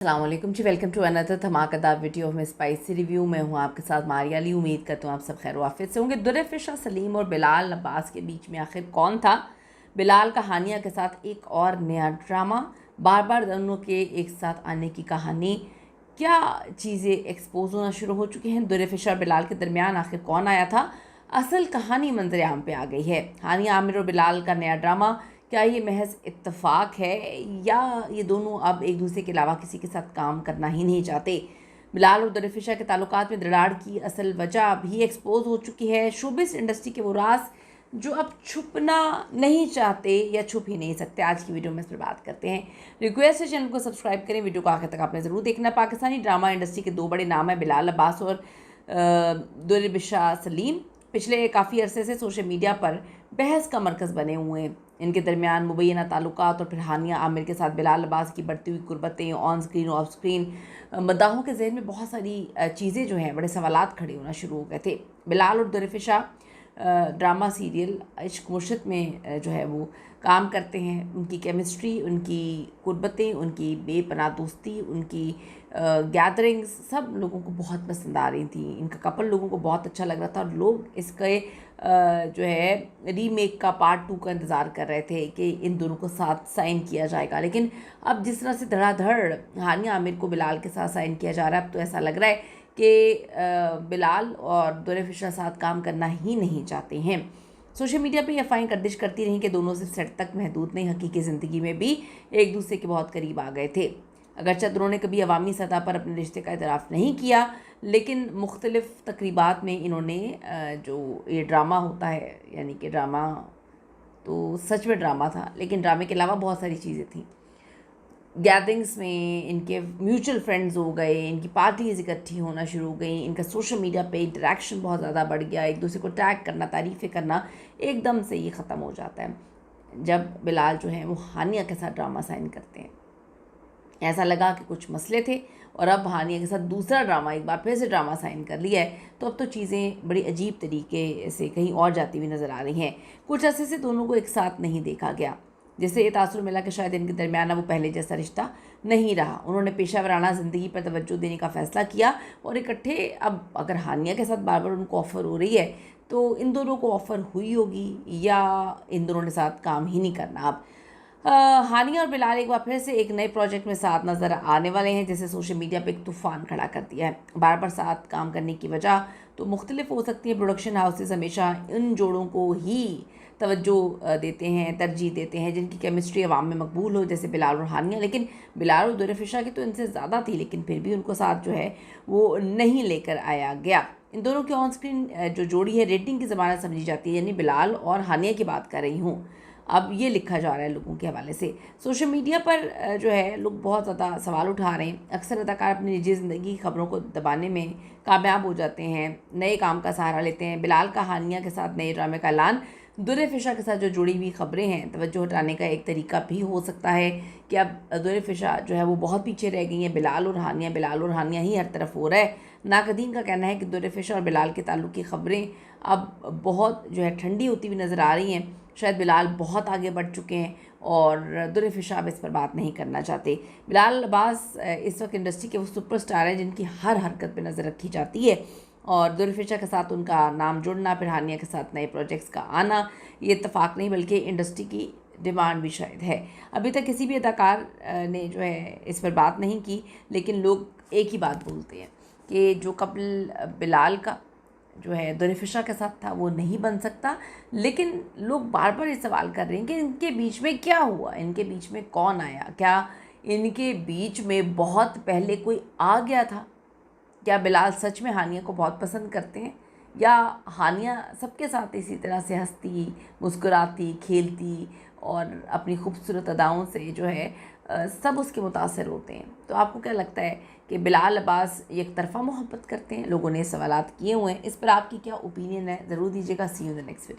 अस्सलाम वालेकुम जी, welcome to another धमाकेदार video of my spicy review. मैं हूँ आपके साथ मारिया अली। उम्मीद करता हूँ आप सब खैर वाफियत से होंगे। दुर्रफिशा सलीम और बिलाल अब्बास के बीच में आखिर कौन था? बिलाल का हानिया के साथ एक और नया ड्रामा, बार बार दोनों के एक साथ आने की कहानी, क्या चीज़ें एक्सपोज होना शुरू हो चुकी हैं? दुर्रफिशा और बिलाल के दरमियान आखिर कौन आया था? असल कहानी मंजर आम पे आ गई है। हानिया आमिर और बिलाल का नया ड्रामा, क्या ये महज इत्तेफाक है या ये दोनों अब एक दूसरे के अलावा किसी के साथ काम करना ही नहीं चाहते? बिलाल और दुर्रफिशा के ताल्लुकात में दरार की असल वजह भी एक्सपोज हो चुकी है। शोबिस इंडस्ट्री के वो राज जो अब छुपना नहीं चाहते या छुप ही नहीं सकते, आज की वीडियो में इस पर बात करते हैं। रिक्वेस्ट है चैनल को सब्सक्राइब करें, वीडियो को आखिर तक आपने ज़रूर देखना। पाकिस्तानी ड्रामा इंडस्ट्री के दो बड़े नाम हैं, बिलाल अब्बास और दुर्रफिशा सलीम। पिछले काफ़ी अरसे से सोशल मीडिया पर बहस का मरकज़ बने हुए हैं। इनके दरमियान मुबैना ताल्लुकात और फिर हानिया आमिर के साथ बिलाल अब्बास की बढ़ती हुई कुर्बतें, ऑन स्क्रीन और ऑफ स्क्रीन मदाहों के जहन में बहुत सारी चीज़ें जो हैं, बड़े सवालात खड़े होना शुरू हो गए थे। बिलाल और दुर्रफिशा ड्रामा सीरियल इश्क मुर्शिद में जो है वो काम करते हैं। उनकी केमिस्ट्री, उनकी कुर्बतें, उनकी बेपनाह दोस्ती, उनकी गैदरिंग्स सब लोगों को बहुत पसंद आ रही थी। इनका कपल लोगों को बहुत अच्छा लग रहा था और लोग इसके जो है रीमेक का पार्ट 2 का इंतज़ार कर रहे थे कि इन दोनों को साथ साइन किया जाएगा। लेकिन अब जिस तरह से धड़ाधड़ हानिया आमिर को बिलाल के साथ साइन किया जा रहा है, अब तो ऐसा लग रहा है कि बिलाल और दुर्रफिशा साथ काम करना ही नहीं चाहते हैं। सोशल मीडिया पे अफवाहें गर्दिश करती रहीं कि दोनों सिर्फ सेट तक महदूद नहीं, हकीकी ज़िंदगी में भी एक दूसरे के बहुत करीब आ गए थे। अगरचे दोनों ने कभी अवामी सतह पर अपने रिश्ते का इतराफ़ नहीं किया, लेकिन मुख्तलिफ़ तकरीबात में इन्होंने जो ये ड्रामा होता है, यानी कि ड्रामा तो सच में ड्रामा था, लेकिन ड्रामे के अलावा बहुत सारी चीज़ें थीं। गैदरिंग्स में इनके म्यूचुअल फ्रेंड्स हो गए, इनकी पार्टीज़ इकट्ठी होना शुरू हो गई, इनका सोशल मीडिया पे इंटरेक्शन बहुत ज़्यादा बढ़ गया, एक दूसरे को टैग करना, तारीफ़ें करना एकदम से ये ख़त्म हो जाता है जब बिलाल जो है वो हानिया के साथ ड्रामा साइन करते हैं। ऐसा लगा कि कुछ मसले थे और अब हानिया के साथ दूसरा ड्रामा, एक बार फिर से ड्रामा साइन कर लिया है, तो अब तो चीज़ें बड़ी अजीब तरीके से कहीं और जाती हुई नज़र आ रही हैं। कुछ अरसे से दोनों को एक साथ नहीं देखा गया, जिससे ये तासुर मिला कि शायद इनके दरमियान वो पहले जैसा रिश्ता नहीं रहा। उन्होंने पेशा वराना ज़िंदगी पर तवज्जो देने का फ़ैसला किया और इकट्ठे, अब अगर हानिया के साथ बार बार उनको ऑफ़र हो रही है तो इन दोनों को ऑफ़र हुई होगी या इन दोनों ने साथ काम ही नहीं करना। अब हानिया और बिलाल एक बार फिर से एक नए प्रोजेक्ट में साथ नज़र आने वाले हैं, जिसे सोशल मीडिया पे एक तूफ़ान खड़ा कर दिया है। बार बार साथ काम करने की वजह तो मुख्तलिफ हो सकती है। प्रोडक्शन हाउसेस हमेशा इन जोड़ों को ही तवज्जो देते हैं, तरजीह देते हैं जिनकी केमिस्ट्री अवाम में मकबूल हो, जैसे बिलाल और हानिया। लेकिन बिलाल और दुर्रफिशा की तो इनसे ज़्यादा थी, लेकिन फिर भी उनको साथ जो है वो नहीं लेकर आया गया। इन दोनों की ऑन स्क्रीन जो जोड़ी है रेटिंग की ज़मानत समझी जाती है, यानी बिलाल और हानिया की बात कर रही हूँ। अब ये लिखा जा रहा है लोगों के हवाले से। सोशल मीडिया पर जो है लोग बहुत ज़्यादा सवाल उठा रहे हैं। अक्सर अदाकार अपनी निजी ज़िंदगी की खबरों को दबाने में कामयाब हो जाते हैं, नए काम का सहारा लेते हैं। बिलाल का हानिया के साथ नए ड्रामे का ऐलान दुर्रफिशा के साथ जो जुड़ी हुई खबरें हैं, तवज्जो हटाने का एक तरीका भी हो सकता है कि अब दुर्रफिशा जो है वो बहुत पीछे रह गई हैं। बिलाल और हानिया ही हर तरफ हो रहा है। नाकदीन का कहना है कि दुर्रफिशा और बिलाल के ताल्लुक़ की खबरें अब बहुत जो है ठंडी होती हुई नज़र आ रही हैं। शायद बिलाल बहुत आगे बढ़ चुके हैं और दुर्रफिशा अब इस पर बात नहीं करना चाहते। बिलाल अब्बास इस वक्त इंडस्ट्री के वो सुपरस्टार हैं जिनकी हर हरकत पे नज़र रखी जाती है और दुर्रफिशा के साथ उनका नाम जुड़ना, फिर हानिया के साथ नए प्रोजेक्ट्स का आना, ये इत्तेफाक नहीं बल्कि इंडस्ट्री की डिमांड भी शायद है। अभी तक किसी भी अदाकार ने जो है इस पर बात नहीं की, लेकिन लोग एक ही बात बोलते हैं कि जो कपल बिलाल का जो है दुर्रफिशा के साथ था वो नहीं बन सकता। लेकिन लोग बार बार ये सवाल कर रहे हैं कि इनके बीच में क्या हुआ, इनके बीच में कौन आया, क्या इनके बीच में बहुत पहले कोई आ गया था? क्या बिलाल सच में हानिया को बहुत पसंद करते हैं या हानिया सबके साथ इसी तरह से हंसती, मुस्कुराती, खेलती और अपनी खूबसूरत अदाओं से जो है सब उसके मुतासर होते हैं? तो आपको क्या लगता है कि बिलाल अब्बास एक तरफ़ा मोहब्बत करते हैं? लोगों ने सवालात किए हुए हैं, इस पर आपकी क्या ओपिनियन है? ज़रूर दीजिएगा। See you in the next video.